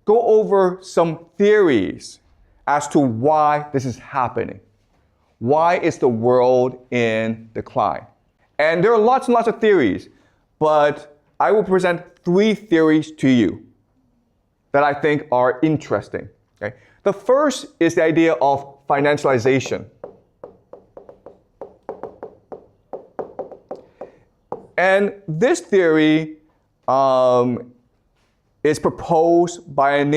go over some theories as to why this is happening. Why is the world in decline? And there are lots and lots of theories, but I will present 3 theories to you that I think are interesting. Okay? The first is the idea of financialization. And this theory is proposed by an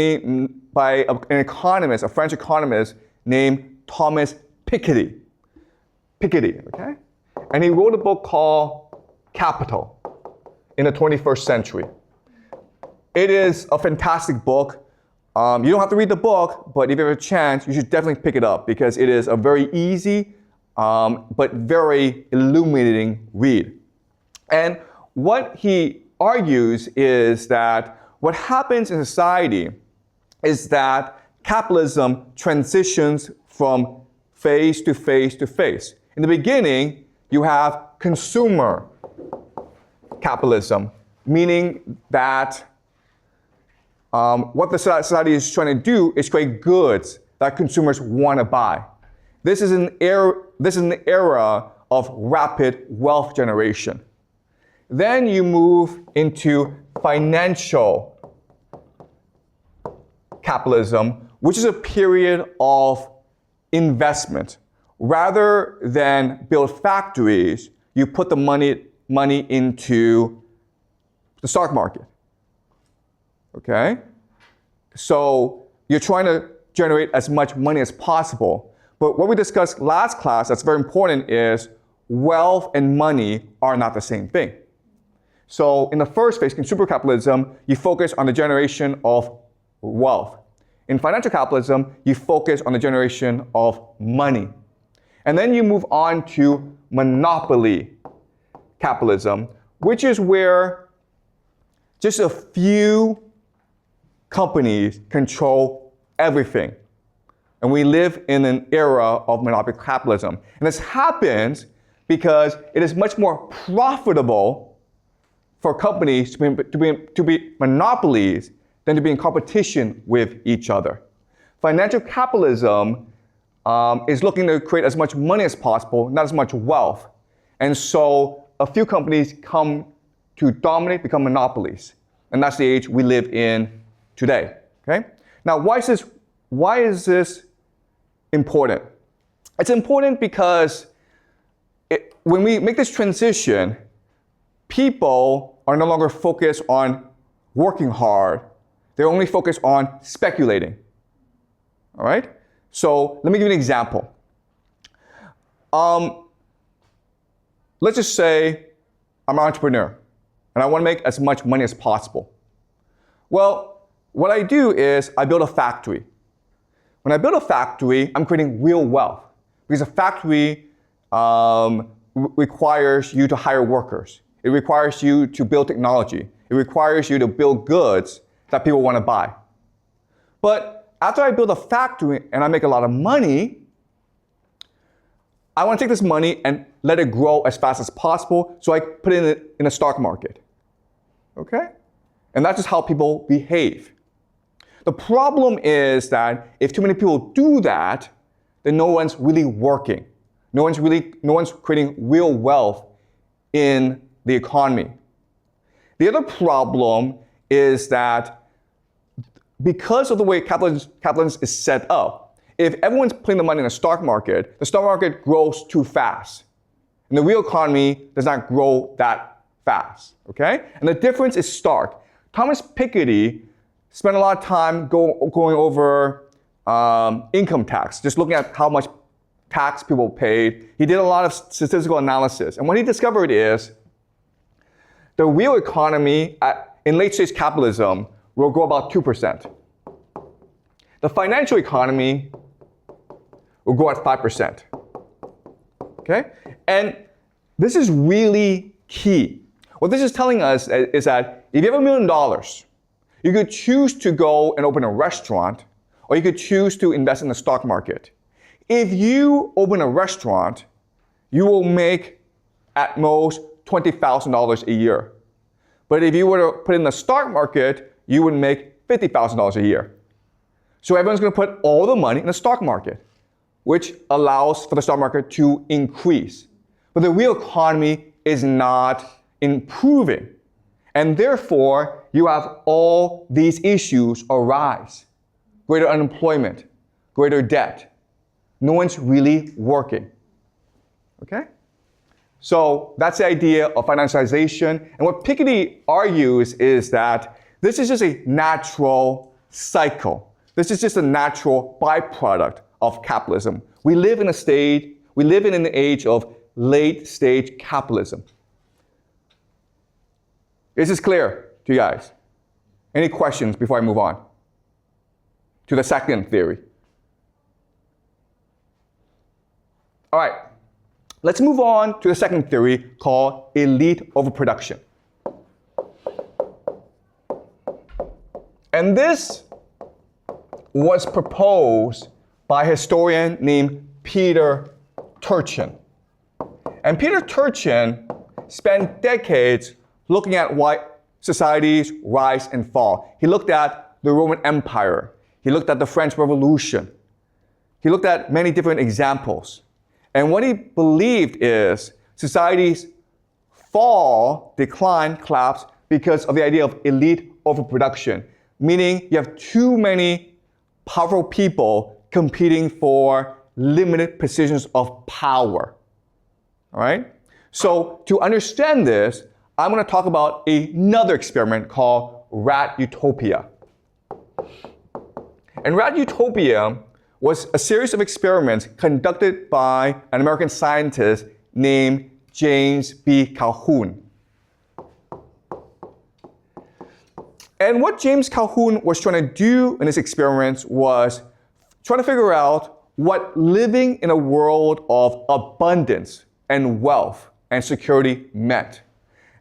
economist, a French economist named Thomas Piketty. Okay? And he wrote a book called Capital in the 21st century. It is a fantastic book. You don't have to read the book, but if you have a chance, you should definitely pick it up because it is a very easy but very illuminating read. And what he argues is that what happens in society is that capitalism transitions from phase to phase to phase. In the beginning, you have consumer capitalism, meaning that what the society is trying to do is create goods that consumers want to buy. This is an era of rapid wealth generation. Then you move into financial capitalism, which is a period of investment. Rather than build factories, you put the money into the stock market. Okay? So you're trying to generate as much money as possible. But what we discussed last class that's very important is wealth and money are not the same thing. So in the first phase, consumer capitalism, you focus on the generation of wealth. In financial capitalism, you focus on the generation of money. And then you move on to monopoly capitalism, which is where just a few companies control everything. And we live in an era of monopoly capitalism. And this happens because it is much more profitable for companies to be monopolies than to be in competition with each other. Financial capitalism is looking to create as much money as possible, not as much wealth. And so a few companies come to dominate, become monopolies. And that's the age we live in today. Okay? Now, why is this important? It's important because when we make this transition, people are no longer focused on working hard. They're only focused on speculating. All right? So let me give you an example. Let's just say I'm an entrepreneur and I want to make as much money as possible. Well, what I do is I build a factory. When I build a factory, I'm creating real wealth because a factory requires you to hire workers. It requires you to build technology. It requires you to build goods that people want to buy. But after I build a factory and I make a lot of money, I want to take this money and let it grow as fast as possible, so I put it in a stock market. Okay? And that's just how people behave. The problem is that if too many people do that, then no one's really working. No one's creating real wealth in the economy. The other problem is that because of the way capitalism is set up, if everyone's putting the money in the stock market grows too fast. And the real economy does not grow that fast, okay? And the difference is stark. Thomas Piketty spent a lot of time going over income tax, just looking at how much tax people paid. He did a lot of statistical analysis. And what he discovered is the real economy in late-stage capitalism will grow about 2%. The financial economy will grow at 5%. Okay? And this is really key. What this is telling us is that if you have $1 million, you could choose to go and open a restaurant, or you could choose to invest in the stock market. If you open a restaurant, you will make at most $20,000 a year. But if you were to put in the stock market, you would make $50,000 a year. So everyone's going to put all the money in the stock market, which allows for the stock market to increase. But the real economy is not improving. And therefore, you have all these issues arise. Greater unemployment, greater debt. No one's really working. Okay? So that's the idea of financialization. And what Piketty argues is that this is just a natural cycle. This is just a natural byproduct of capitalism. We live in an age of late stage capitalism. Is this clear to you guys? Any questions before I move on to the second theory? All right, let's move on to the second theory called elite overproduction. And this was proposed by a historian named Peter Turchin. And Peter Turchin spent decades looking at why societies rise and fall. He looked at the Roman Empire. He looked at the French Revolution. He looked at many different examples. And what he believed is societies fall, decline, collapse because of the idea of elite overproduction, meaning you have too many powerful people competing for limited positions of power. All right? So to understand this, I'm going to talk about another experiment called Rat Utopia. And Rat Utopia was a series of experiments conducted by an American scientist named James B. Calhoun. And what James Calhoun was trying to do in his experiments was trying to figure out what living in a world of abundance and wealth and security meant.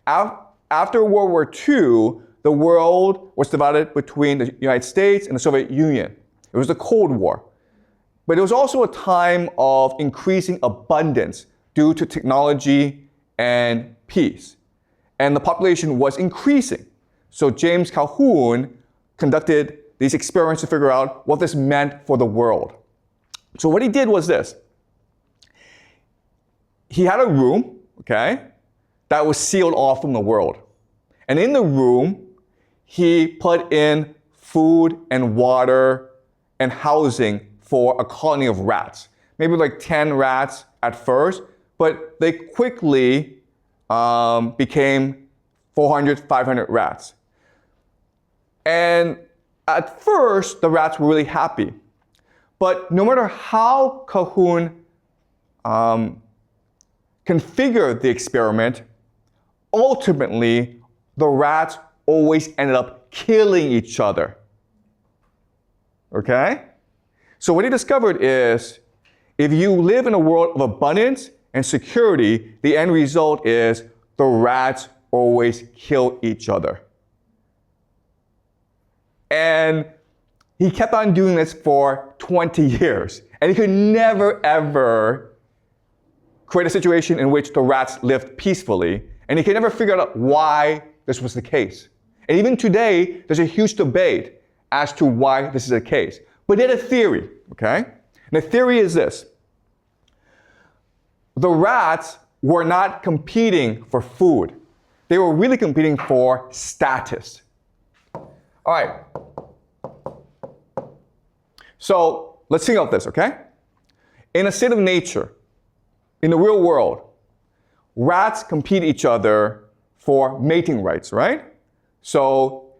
After World War II, the world was divided between the United States and the Soviet Union. It was the Cold War. But it was also a time of increasing abundance due to technology and peace. And the population was increasing. So James Calhoun conducted these experiments to figure out what this meant for the world. So what he did was this. He had a room, okay, that was sealed off from the world. And in the room, he put in food and water and housing for a colony of rats. Maybe like 10 rats at first, but they quickly became 400, 500 rats. And at first, the rats were really happy. But no matter how Calhoun configured the experiment, ultimately, the rats always ended up killing each other. Okay? So what he discovered is, if you live in a world of abundance and security, the end result is the rats always kill each other. And he kept on doing this for 20 years. And he could never, ever create a situation in which the rats lived peacefully. And he could never figure out why this was the case. And even today, there's a huge debate as to why this is the case. But he had a theory, okay? And the theory is this. The rats were not competing for food. They were really competing for status. All right. So let's think of this, okay? In a state of nature, in the real world, rats compete each other for mating rights, right? So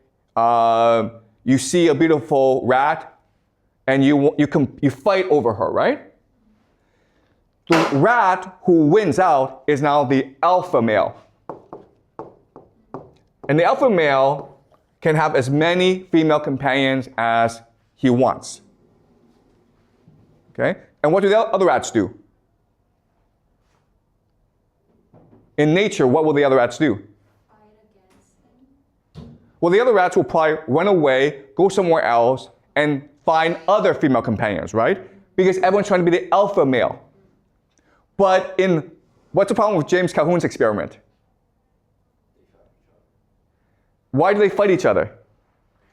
you see a beautiful rat and you fight over her, right? The rat who wins out is now the alpha male. And the alpha male can have as many female companions as he wants. Okay? And what do the other rats do? In nature, what will the other rats do? Fight against him. Well, the other rats will probably run away, go somewhere else, and find other female companions, right? Because everyone's trying to be the alpha male. But what's the problem with James Calhoun's experiment? They fight each other. Why do they fight each other?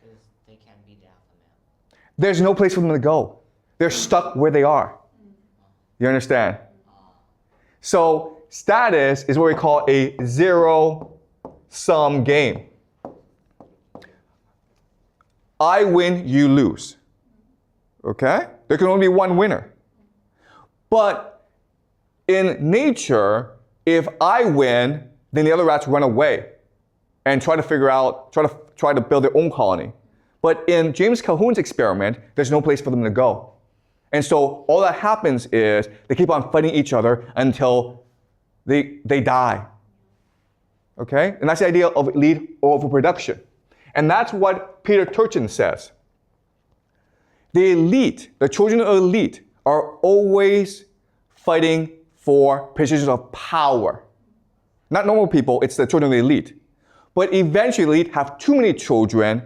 Because they can't there's no place for them to go. They're stuck where they are. You understand? So status is what we call a zero-sum game. I win, you lose. Okay? There can only be one winner. But in nature, if I win, then the other rats run away and try to build their own colony. But in James Calhoun's experiment, there's no place for them to go. And so all that happens is they keep on fighting each other until they die. Okay? And that's the idea of elite overproduction. And that's what Peter Turchin says. The elite, the children of the elite, are always fighting for positions of power. Not normal people, it's the children of the elite. But eventually the elite have too many children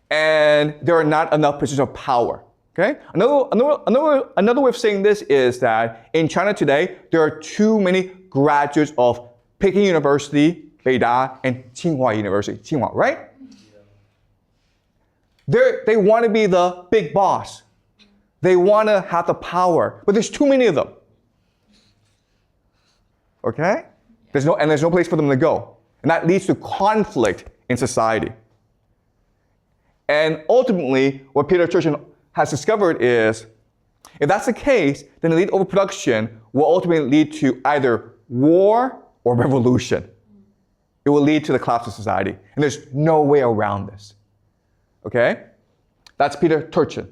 and there are not enough positions of power. Okay? Another way of saying this is that in China today, there are too many graduates of Peking University, Beida, and Tsinghua University. Tsinghua, right? They want to be the big boss. They want to have the power, but there's too many of them. Okay? There's no place for them to go. And that leads to conflict in society. And ultimately, what Peter Turchin has discovered is, if that's the case, then elite overproduction will ultimately lead to either war or revolution. It will lead to the collapse of society. And there's no way around this. Okay? That's Peter Turchin.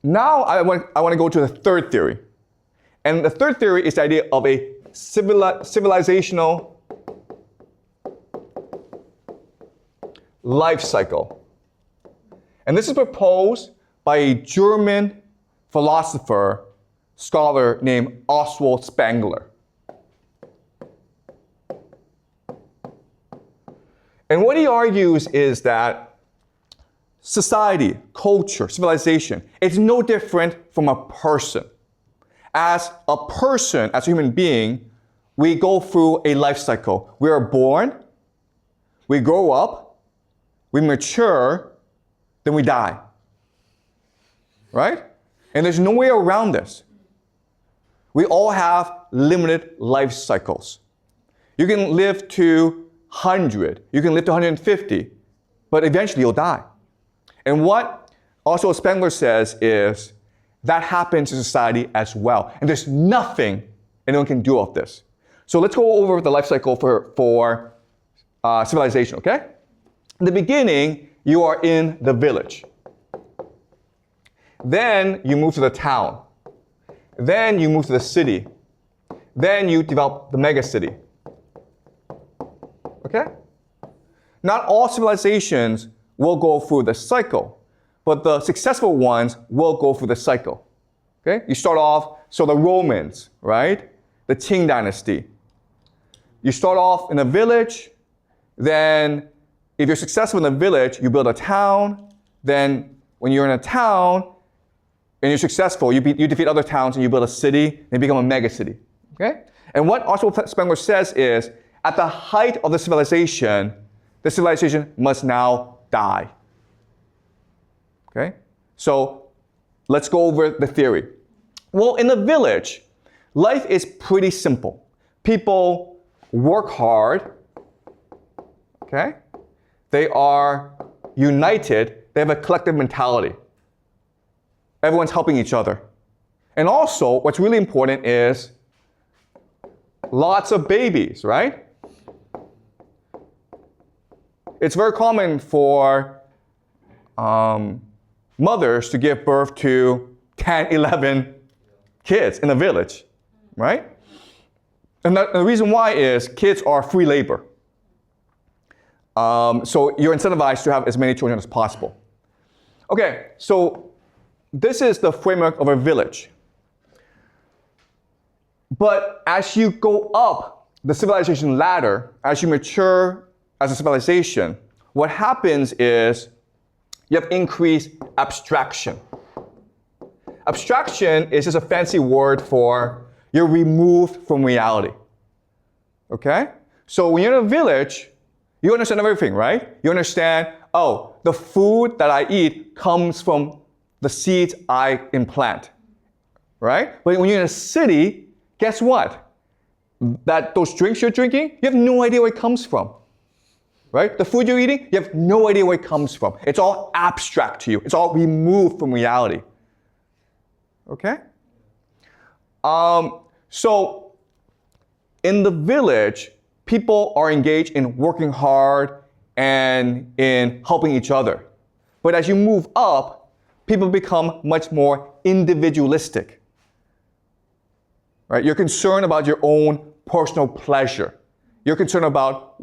Now I want to go to the third theory. And the third theory is the idea of a civilizational life cycle. And this is proposed by a German philosopher, scholar named Oswald Spengler. And what he argues is that society, culture, civilization, it's no different from a person. As a person, as a human being, we go through a life cycle. We are born, we grow up, we mature, then we die. Right? And there's no way around this. We all have limited life cycles. You can live to 100, you can live to 150, but eventually you'll die. And what also Spengler says is that happens in society as well. And there's nothing anyone can do about this. So let's go over the life cycle for civilization, okay? In the beginning, you are in the village. Then you move to the town. Then you move to the city. Then you develop the megacity. Okay? Not all civilizations will go through the cycle, but the successful ones will go through the cycle. Okay? You start off, so the Romans, right? The Qing dynasty. You start off in a village, then if you're successful in the village, you build a town, then when you're in a town, and you're successful, you defeat other towns and you build a city, and you become a megacity. Okay? And what Oswald Spengler says is, at the height of the civilization must now die. Okay? So let's go over the theory. Well, in the village, life is pretty simple. People work hard. Okay? They are united. They have a collective mentality. Everyone's helping each other. And also, what's really important is lots of babies, right? It's very common for mothers to give birth to 10, 11 kids in a village, right? And the reason why is kids are free labor. So you're incentivized to have as many children as possible. Okay, so this is the framework of a village. But as you go up the civilization ladder, as you mature as a civilization, what happens is you have increased abstraction. Abstraction is just a fancy word for you're removed from reality. Okay? So when you're in a village, you understand everything, right? You understand, oh, the food that I eat comes from the seeds I implant, right? But when you're in a city, guess what? Those drinks you're drinking, you have no idea where it comes from, right? The food you're eating, you have no idea where it comes from. It's all abstract to you. It's all removed from reality, okay? So in the village, people are engaged in working hard and in helping each other. But as you move up, people become much more individualistic. Right? You're concerned about your own personal pleasure. You're concerned about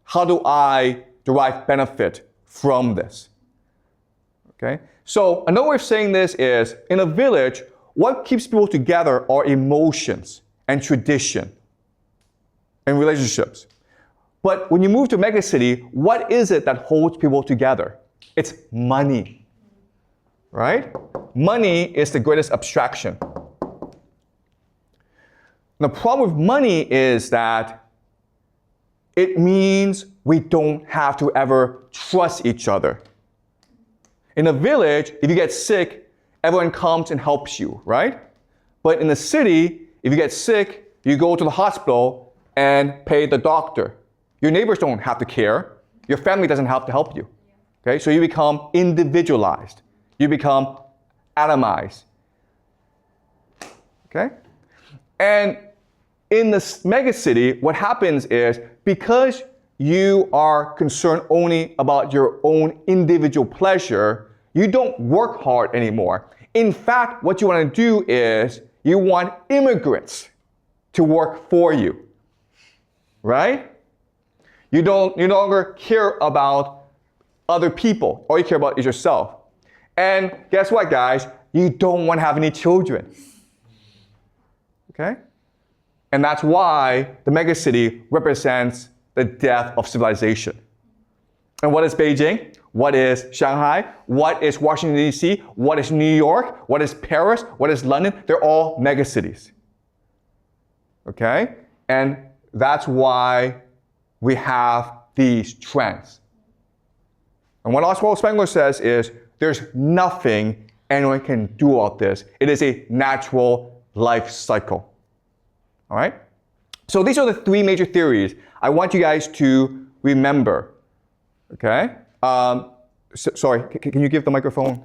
how do I derive benefit from this? Okay? So another way of saying this is, in a village, what keeps people together are emotions and tradition and relationships. But when you move to a megacity, what is it that holds people together? It's money, right? Money is the greatest abstraction. The problem with money is that it means we don't have to ever trust each other. In a village, if you get sick, everyone comes and helps you, right? But in the city, if you get sick, you go to the hospital and pay the doctor. Your neighbors don't have to care. Your family doesn't have to help you. Okay? So you become individualized. You become atomized. Okay? And in this megacity, what happens is, because you are concerned only about your own individual pleasure, you don't work hard anymore. In fact, what you want to do is you want immigrants to work for you, right? You no longer care about other people. All you care about is yourself. And guess what, guys? You don't want to have any children. Okay? And that's why the megacity represents the death of civilization. And what is Beijing? What is Shanghai? What is Washington, D.C.? What is New York? What is Paris? What is London? They're all megacities. Okay? And that's why we have these trends. And what Oswald Spengler says is, there's nothing anyone can do about this. It is a natural life cycle. All right? So these are the three major theories I want you guys to remember. Okay? Sorry, can you give the microphone?